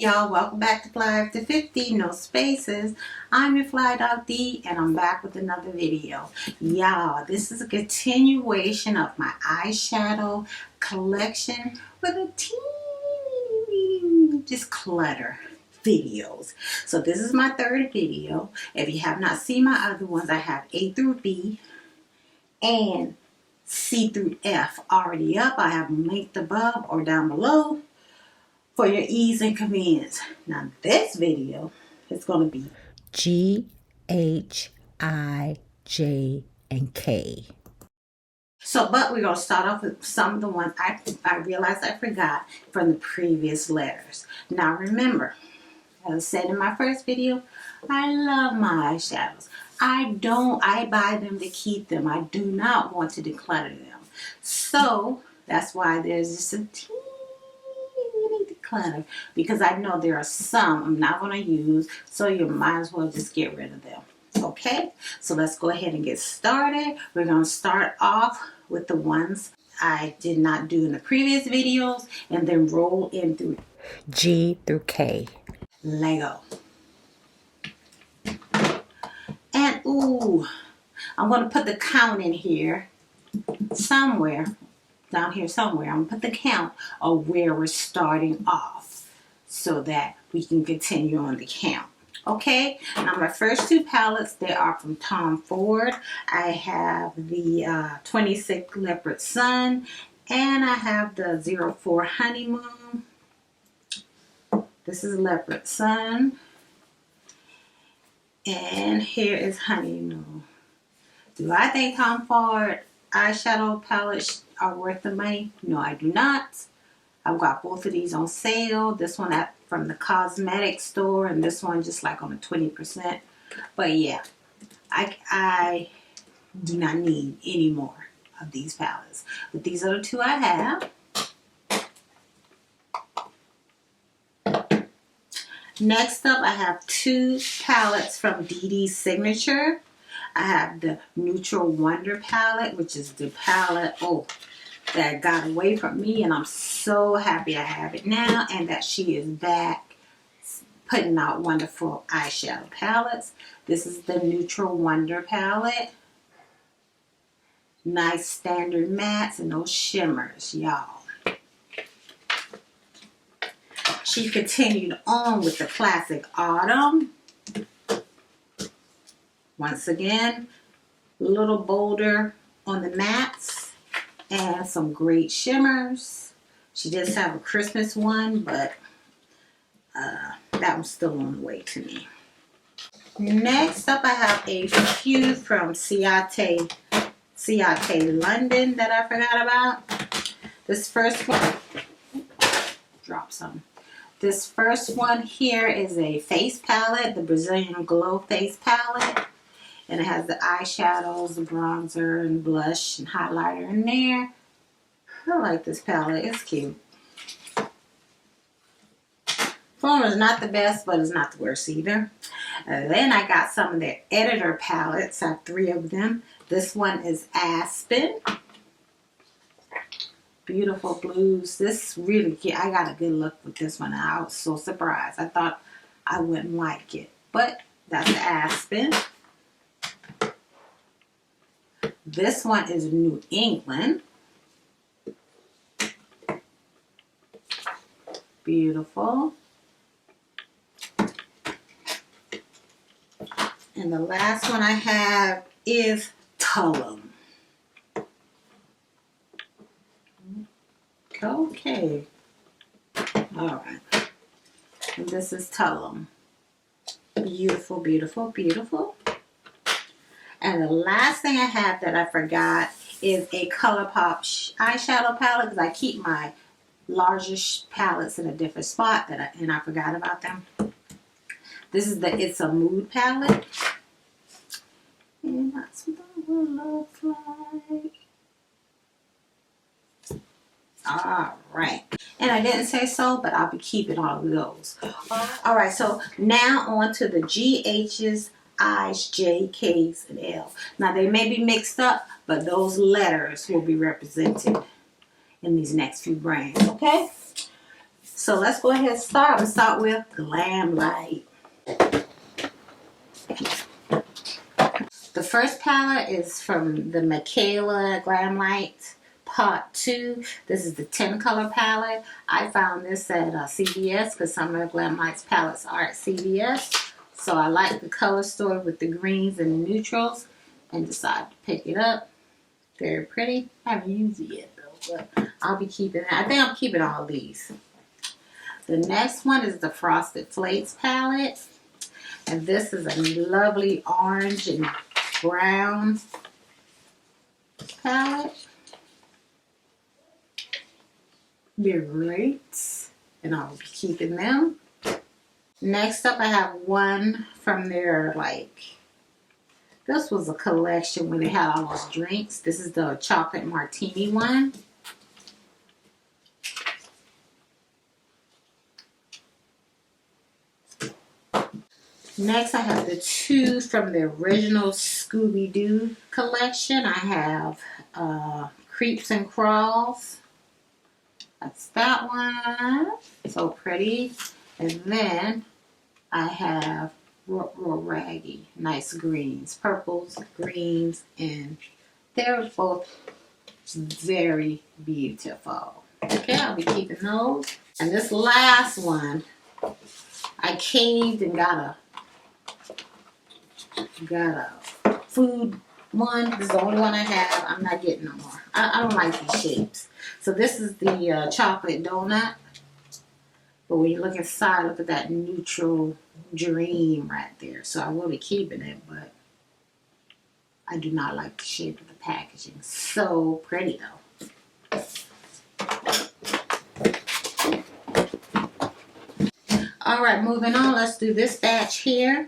Y'all, welcome back to FlyafterFifty, no spaces. I'm your Fly Dog D, and I'm back with another video. Y'all, this is a continuation of my eyeshadow collection with a teeny just clutter videos. So this is my third video. If you have not seen my other ones, I have A through B and C through F already up. I have them linked above or down below for your ease and convenience. Now this video is going to be G, H, I, J, and K. But we're going to start off with some of the ones I realized I forgot from the previous letters. Now remember, as I said in my first video, I love my eyeshadows. I buy them to keep them. I do not want to declutter them. So that's why there's just a teeny declutter, because I know there are some I'm not going to use, so you might as well just get rid of them. Okay, so let's go ahead and get started. We're going to start off with the ones I did not do in the previous videos and then roll in through G through K. Lego. And ooh, I'm going to put the count in here somewhere. Down here somewhere, I'm going to put the count of where we're starting off so that we can continue on the count. Okay, now my first two palettes, they are from Tom Ford. I have the 26 Leopard Sun and I have the 04 Honeymoon. This is Leopard Sun. And here is Honeymoon. Do I think Tom Ford eyeshadow palettes are worth the money? No, I do not. I've got both of these on sale. This one from the cosmetic store and this one just like on a 20%. But yeah, I do not need any more of these palettes. But these are the two I have. Next up, I have two palettes from DD's Signature. I have the Neutral Wonder palette, which is the palette, that got away from me, and I'm so happy I have it now and that she is back putting out wonderful eyeshadow palettes. This is the Neutral Wonder palette. Nice standard mattes and those shimmers, y'all. She continued on with the classic Autumn. Once again, a little bolder on the mattes and some great shimmers. She does have a Christmas one, but that one's still on the way to me. Next up, I have a few from Ciate London that I forgot about. This first one, drop some. This first one here is a face palette, the Brazilian Glow face palette. And it has the eyeshadows, the bronzer, and blush, and highlighter in there. I like this palette. It's cute. Formula is not the best, but it's not the worst either. Then I got some of their editor palettes. I have three of them. This one is Aspen. Beautiful blues. This really cute. I got a good look with this one. I was so surprised. I thought I wouldn't like it. But that's the Aspen. This one is New England. Beautiful. And the last one I have is Tullum. Okay. Alright. And this is Tullum. Beautiful, beautiful, beautiful. And the last thing I have that I forgot is a ColourPop eyeshadow palette, because I keep my largest palettes in a different spot and I forgot about them. This is the It's a Mood palette. And that's what that will look like. Alright. And I didn't say so, but I'll be keeping all of those. Alright, so now on to the GH's, I's, J, K's, and L. Now they may be mixed up, but those letters will be represented in these next few brands, okay? So let's go ahead and start. I'm going to start with Glam Light. The first palette is from the Macao Glam Light Part 2. This is the 10 color palette. I found this at CVS because some of the Glam Lights palettes are at CVS. So I like the color story with the greens and the neutrals and decided to pick it up. Very pretty. I haven't used it yet though, but I'll be keeping it. I think I'm keeping all these. The next one is the Frosted Flakes palette. And this is a lovely orange and brown palette. They're great. And I'll be keeping them. Next up I have one from their this was a collection when they had all those drinks. This is the chocolate martini one. Next, I have the two from the original Scooby-Doo collection. I have Creeps and Crawls. That's that one. So pretty. And then I have Real Raggy. Nice greens. Purples, greens, and they're both very beautiful. Okay, I'll be keeping those. And this last one, I caved and got a food one. This is the only one I have. I'm not getting no more. I don't like these shapes. So this is the chocolate donut. But when you look inside, look at that neutral dream right there. So I will be keeping it, but I do not like the shape of the packaging. So pretty though. Alright, moving on. Let's do this batch here.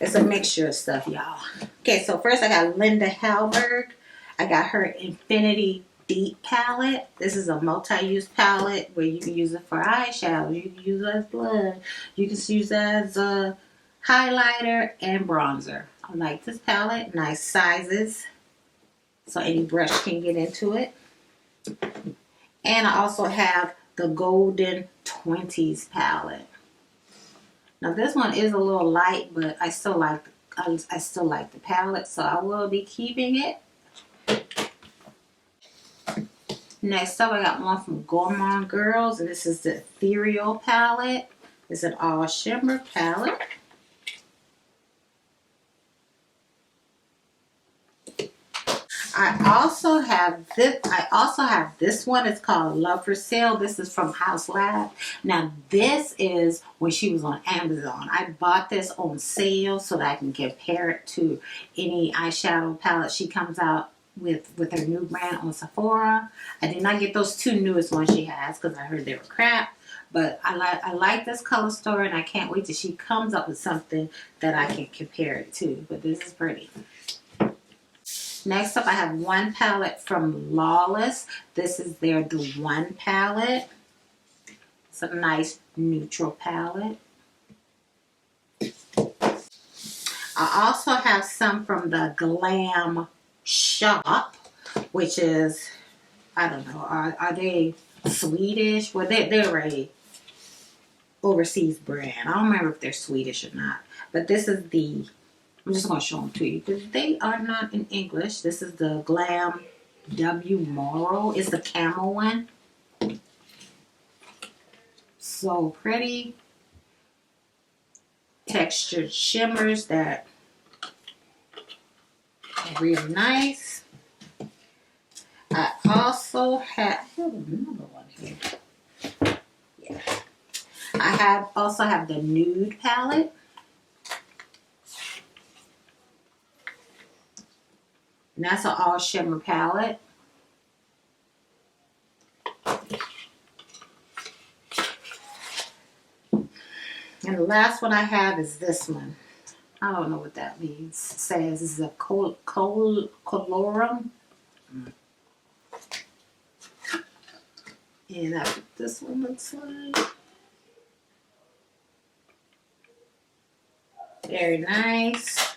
It's a mixture of stuff, y'all. Okay, so first I got Linda Hallberg. I got her Infinity Deep palette. This is a multi-use palette where you can use it for eyeshadow. You can use it as blood. You can use it as a highlighter and bronzer. I like this palette. Nice sizes. So any brush can get into it. And I also have the Golden 20s palette. Now this one is a little light, but I still like the palette, so I will be keeping it. Next up, I got one from Gourmand Girls, and this is the Ethereal palette. It's an all shimmer palette. I also have this one. It's called Love for Sale. This is from Haus Labs. Now this is when she was on Amazon. I bought this on sale so that I can compare it to any eyeshadow palette she comes out with her new brand on Sephora. I did not get those two newest ones she has because I heard they were crap. But I like this color story, and I can't wait till she comes up with something that I can compare it to. But this is pretty. Next up, I have one palette from Lawless. This is their The One palette. It's a nice neutral palette. I also have some from the Glam Shop, which is, I don't know, are they Swedish? Well, they're a overseas brand. I don't remember if they're Swedish or not. But this is the, I'm just going to show them to you because they are not in English. This is the Glam W Moral. It's the camel one. So pretty. Textured shimmers that are really nice. I also have another one here. Yeah. I also have the Nude palette. And that's an all shimmer palette. And the last one I have is this one. I don't know what that means. It says this is a colorum. And that's what this one looks like. Very nice.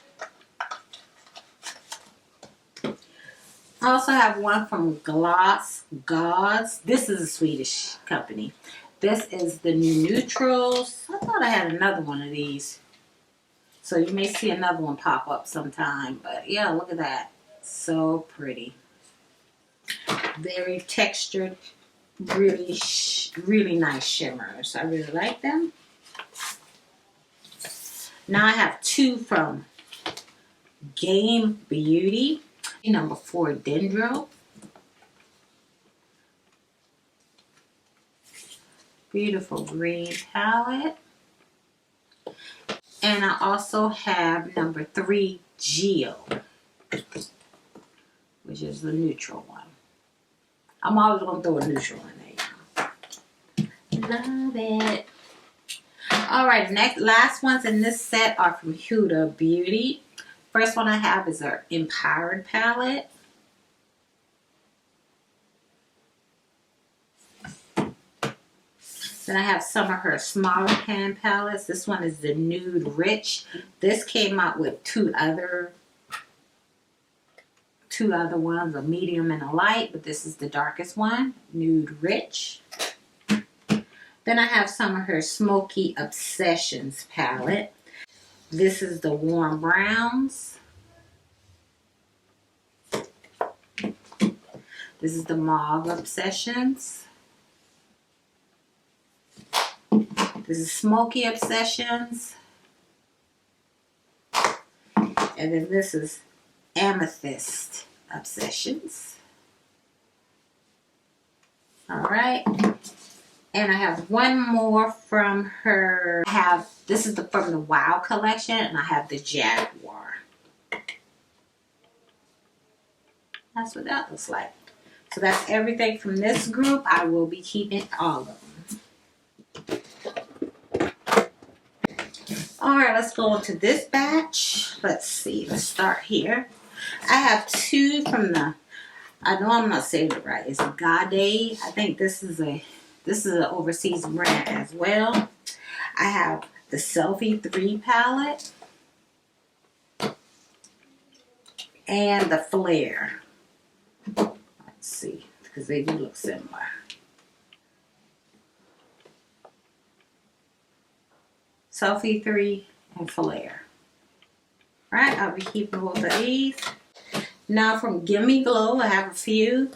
I also have one from Gloss Gauze. This is a Swedish company. This is the new Neutrals. I thought I had another one of these. So you may see another one pop up sometime. But yeah, look at that. So pretty. Very textured. Really, really nice shimmers. I really like them. Now I have two from Game Beauty. Number 4 Dendro. Beautiful green palette. And I also have number 3 Geo, which is the neutral one. I'm always going to throw a neutral in there. Love it. Alright, last ones in this set are from Huda Beauty. First one I have is our Empowered palette. Then I have some of her smaller pan palettes. This one is the Nude Rich. This came out with two other ones, a medium and a light, but this is the darkest one, Nude Rich. Then I have some of her Smoky Obsessions palette. This is the Warm Browns. This is the Mauve Obsessions. This is Smoky Obsessions. And then this is Amethyst Obsessions. Alright. And I have one more from her. This is from the Wow collection, and I have the Jaguar. That's what that looks like. So that's everything from this group. I will be keeping all of them. Alright, let's go into this batch. Let's see. Let's start here. I have two from the, I know I'm not saying it right. It's Gade. I think this is an overseas brand as well. I have the Selfie 3 palette. And the Flare. Let's see, because they do look similar. Selfie 3 and Flare. Right, I'll be keeping both of these. Now from Gimme Glow, I have a few.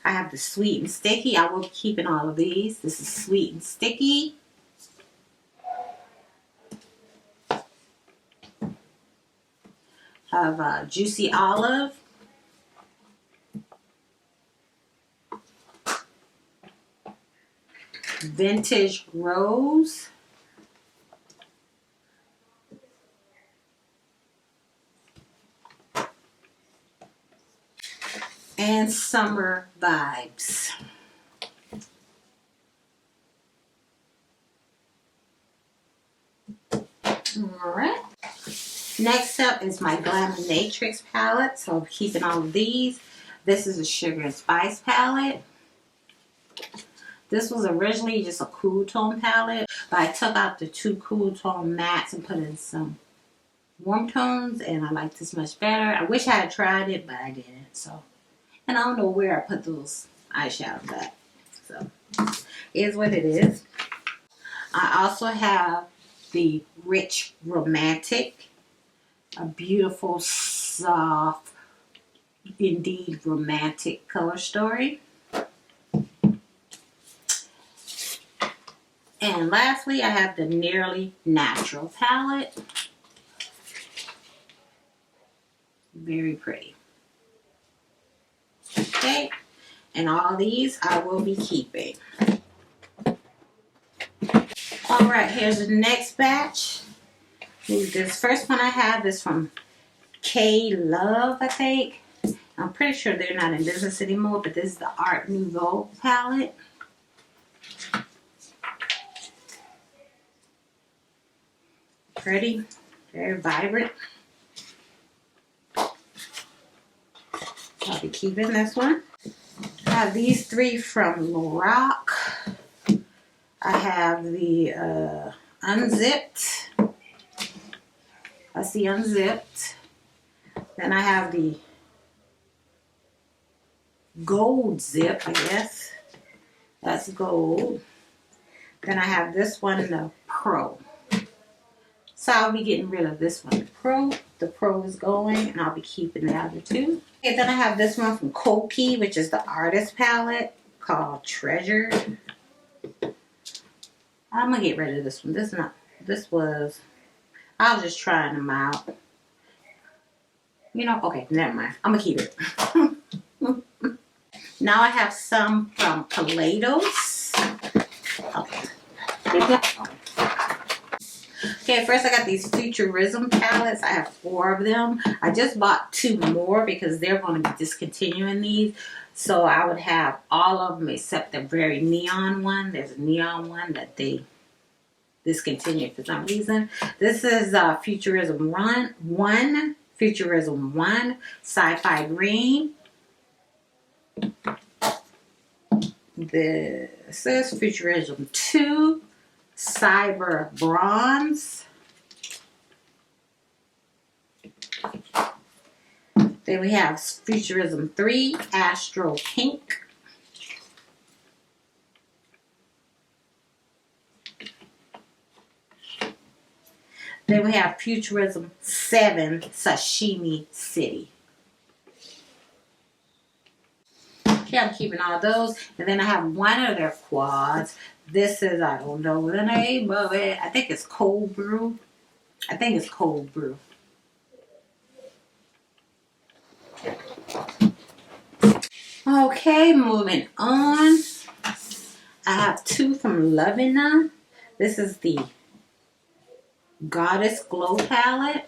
I have the Sweet and Sticky. I will be keeping all of these. This is Sweet and Sticky. I have Juicy Olive. Vintage Rose. And Summer Vibes. Alright. Next up is my Glaminatrix palette. So I'm keeping all of these. This is a Sugar and Spice palette. This was originally just a cool tone palette, but I took out the two cool tone mattes and put in some warm tones, and I like this much better. I wish I had tried it, but I didn't. So, and I don't know where I put those eyeshadows at. So, it is what it is. I also have the Rich Romantic, a beautiful, soft, indeed romantic color story. And lastly, I have the Nearly Natural palette. Very pretty. Okay, and all these I will be keeping. Alright, here's the next batch. This first one I have is from K Love, I think. I'm pretty sure they're not in business anymore, but this is the Art Nouveau palette. Pretty, very vibrant. I'll be keeping this one. I have these three from Loreal. I have the Unzipped. That's the Unzipped. Then I have the gold zip, I guess. That's gold. Then I have this one, the Pro. So I'll be getting rid of this one, the Pro. The Pro is going, and I'll be keeping the other two. Okay, then I have this one from Koki, which is the artist palette called Treasure. I'm gonna get rid of this one. I was just trying them out. You know, okay, never mind. I'm gonna keep it. Now I have some from Kaleidos. Okay, first I got these Futurism palettes. I have 4 of them. I just bought 2 more because they're going to be discontinuing these. So I would have all of them except the very neon one. There's a neon one that they discontinued for some reason. This is Futurism 1, Futurism 1, Sci-Fi Green. This is Futurism 2, Cyber Bronze. Then we have Futurism 3, Astro Pink. Then we have Futurism 7, Sashimi City. Okay, I'm keeping all those. And then I have one of their quads. This is, I don't know the name of it. I think it's Cold Brew. Okay, moving on. I have 2 from Lovina. This is the Goddess Glow palette.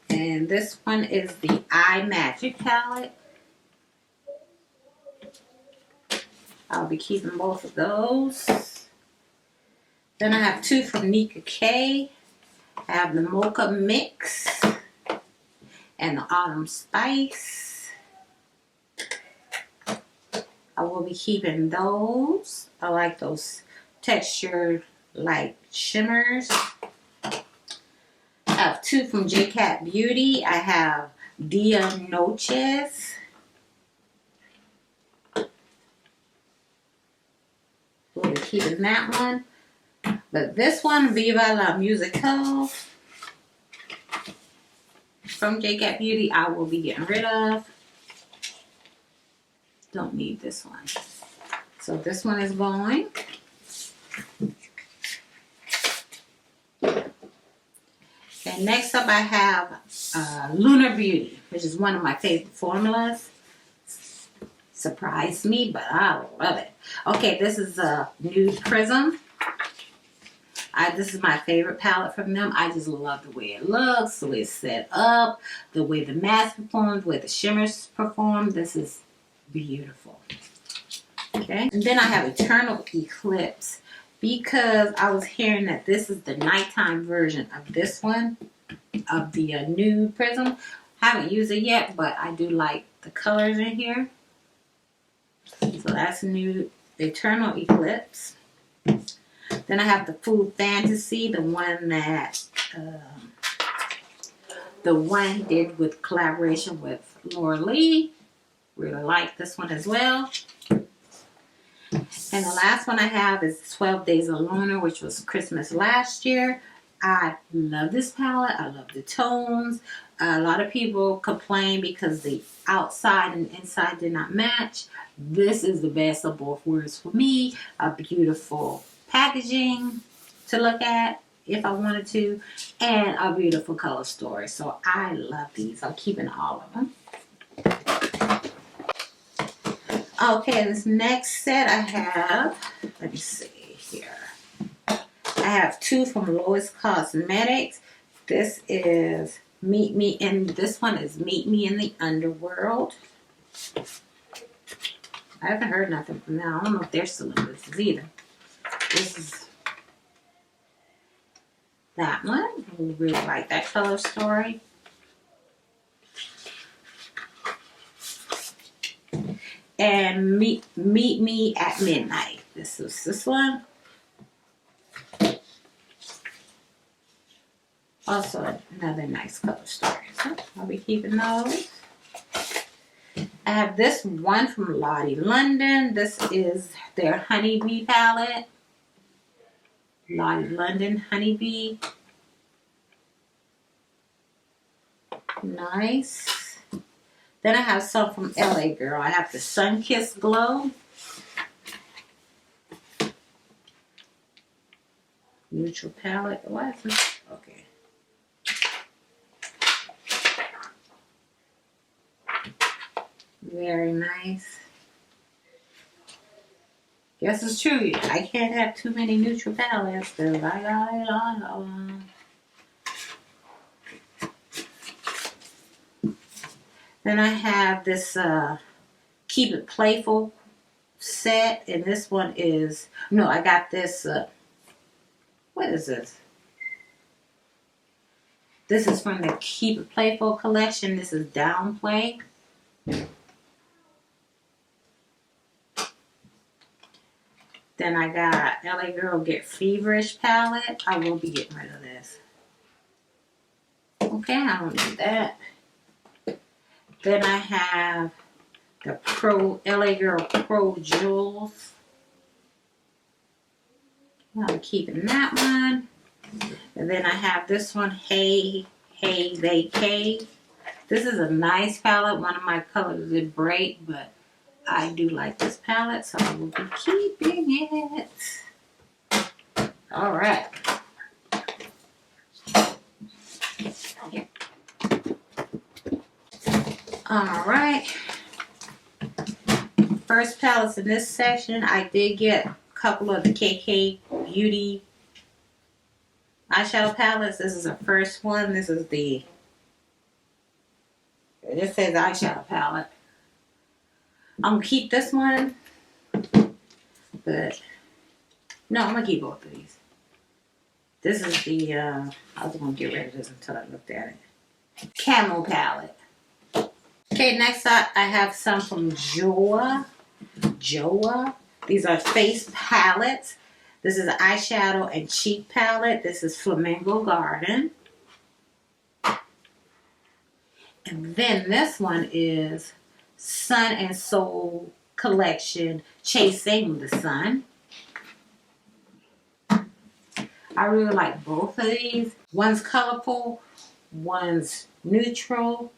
And this one is the Eye Magic palette. I'll be keeping both of those. Then I have 2 from Nika K. I have the Mocha Mix and the Autumn Spice. I will be keeping those. I like those textured like shimmers. I have 2 from JCat Beauty. I have Dia Noches. We'll be keeping that one. But this one, Viva La Musical from JCat Beauty, I will be getting rid of. Don't need this one. So this one is going. And next up I have Lunar Beauty, which is one of my favorite formulas. Surprised me, but I love it. Okay, this is a Nude Prism. This is my favorite palette from them. I just love the way it looks, the way it's set up, the way the matte performs, the way the shimmers perform. This is beautiful. Okay, and then I have Eternal Eclipse because I was hearing that this is the nighttime version of this one, of the Nude Prism. I haven't used it yet, but I do like the colors in here. So that's Nude Eternal Eclipse. Then I have the Food Fantasy, the one that he did with collaboration with Loreal. Really like this one as well. And the last one I have is 12 Days of Lunar, which was Christmas last year. I love this palette. I love the tones. A lot of people complain because the outside and inside did not match. This is the best of both worlds for me. A beautiful packaging to look at if I wanted to, and a beautiful color story. So I love these. I'm keeping all of them. Okay, this next set I have, let me see here. I have 2 from Lois Cosmetics. This is Meet Me in the Underworld. I haven't heard nothing from them. I don't know if they're still in business either. This is that one. I really like that color story. And Meet Me at Midnight. This is this one. Also another nice color story. I'll be keeping those. I have this one from Lottie London. This is their Honeybee palette. Lottie London Honeybee. Nice. Then I have some from LA Girl. I have the Sunkissed Glow. Neutral palette. What is this? Okay. Very nice. Guess it's true. I can't have too many neutral palettes because I got it on. Then I have this Keep It Playful set, and this one is, no, I got this, what is this? This is from the Keep It Playful collection. This is Downplay. Then I got LA Girl Get Feverish palette. I will be getting rid of this. Okay, I don't need that. Then I have the LA Girl Pro Jewels. I'm keeping that one. And then I have this one, Hey Vacay. This is a nice palette. One of my colors did break, but I do like this palette, so I will be keeping it. All right. All right. First palettes in this section, I did get a couple of the KK Beauty eyeshadow palettes. This is the first one. This is the, it just says eyeshadow palette. I'm gonna keep this one, but no, I'm gonna keep both of these. This is the, I was gonna get rid of this until I looked at it. Camo palette. Okay, next up I have some from Joa. These are face palettes. This is an eyeshadow and cheek palette. This is Flamingo Garden. And then this one is Sun and Soul Collection, Chasing the Sun. I really like both of these. One's colorful, one's neutral.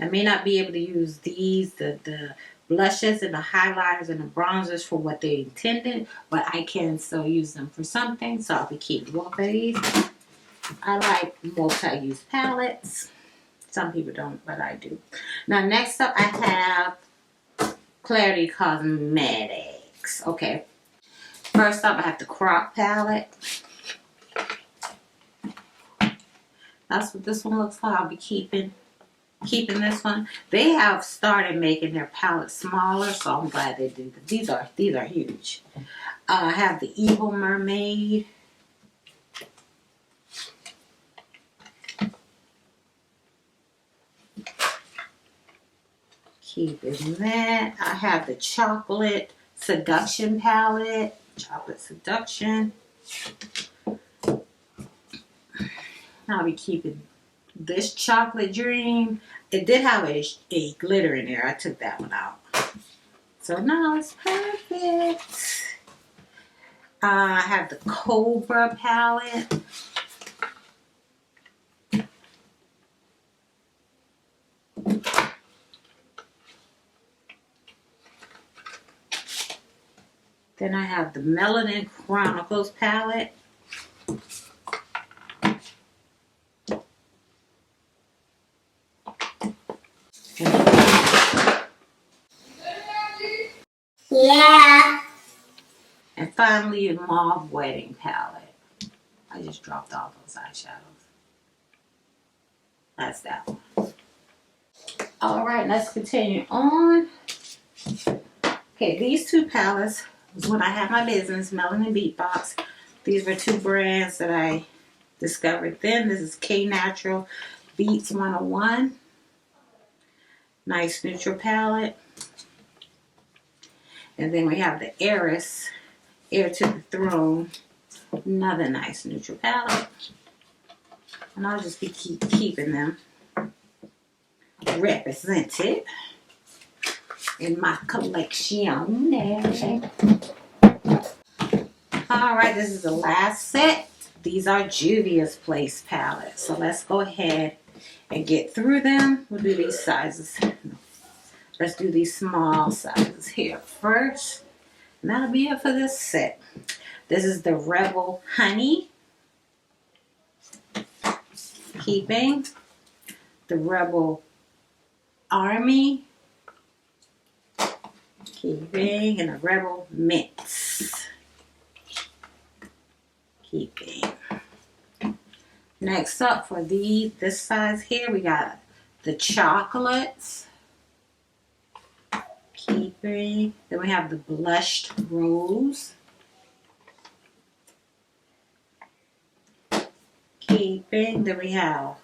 I may not be able to use these, the blushes and the highlighters and the bronzers for what they intended, but I can still use them for something, so I'll be keeping both of these. I like multi-use palettes. Some people don't, but I do. Now, next up, I have Clarity Cosmetics. Okay. First up, I have the Croc palette. That's what this one looks like. I'll be keeping this one. They have started making their palettes smaller, so I'm glad they did. These are huge. I have the Evil Mermaid. Keeping that. I have the Chocolate Seduction palette. Chocolate Seduction. I'll be keeping this Chocolate Dream. It did have a glitter in there. I took that one out. So now it's perfect. I have the Cobra palette. Then I have the Melanin Chronicles palette. Yeah. And finally, a Mauve Wedding palette. I just dropped all those eyeshadows. That's that one. All right, let's continue on. Okay, these two palettes was when I had my business, Melanin Beatbox. These were two brands that I discovered then. This is K Natural Beats 101. Nice neutral palette. And then we have the Heiress, Heir to the Throne. Another nice neutral palette. And I'll just be keeping them. represented in my collection. Alright, this is the last set. These are Juvia's Place palettes. So let's go ahead and get through them. We'll do these sizes. Let's do these small sizes here first. And that'll be it for this set. This is the Rebel Honey. Keeping. The Rebel Army. Keeping. And the Rebel Mix. Keeping. Next up for this size here, we got the chocolates. Keeping. Then we have the blushed rose. Keeping. Then we have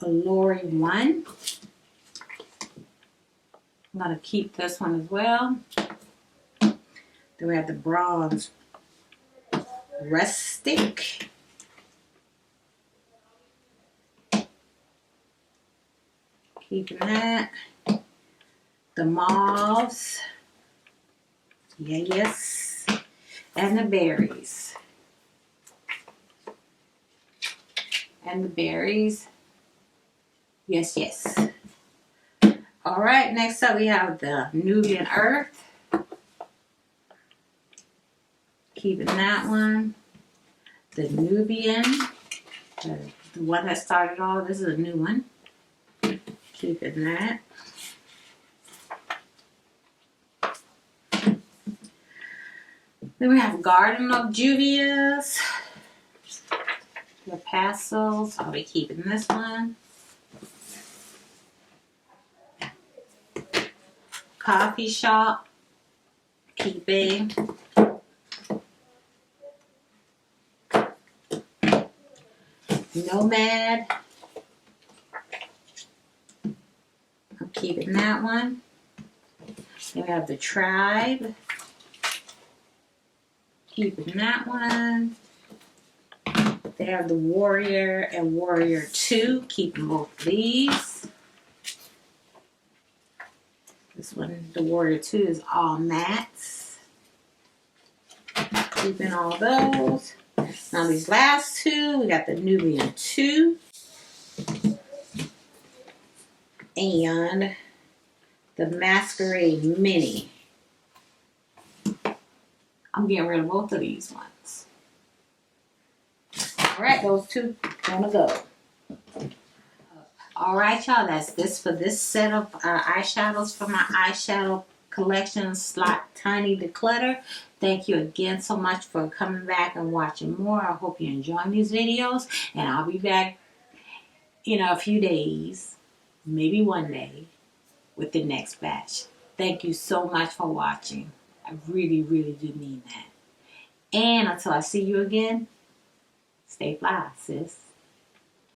a Lori one. I'm going to keep this one as well. Then we have the bronze rustic. Keeping that. The mauves. Yes. And the berries. And the berries. Yes, yes. Alright, next up we have the Nubian Earth. Keeping that one. The Nubian. The one that started all. This is a new one. Keeping that. Then we have Garden of Juvia's. The pastels. I'll be keeping this one. Coffee Shop. Keeping. Nomad. I'm keeping that one. Then we have the Tribe. Keeping that one. They have the Warrior and Warrior 2. Keeping both these. This one, the Warrior 2, is all mattes. Keeping all those. Now these last two, we got the Nubian 2. And the Masquerade Mini. I'm getting rid of both of these ones. Alright, those two gonna go. Alright, y'all, that's this for this set of eyeshadows from my eyeshadow collection Tiny Declutter. Thank you again so much for coming back and watching more. I hope you're enjoying these videos. And I'll be back in a few days, maybe one day, with the next batch. Thank you so much for watching. I really, really do mean that. And until I see you again, stay fly, sis.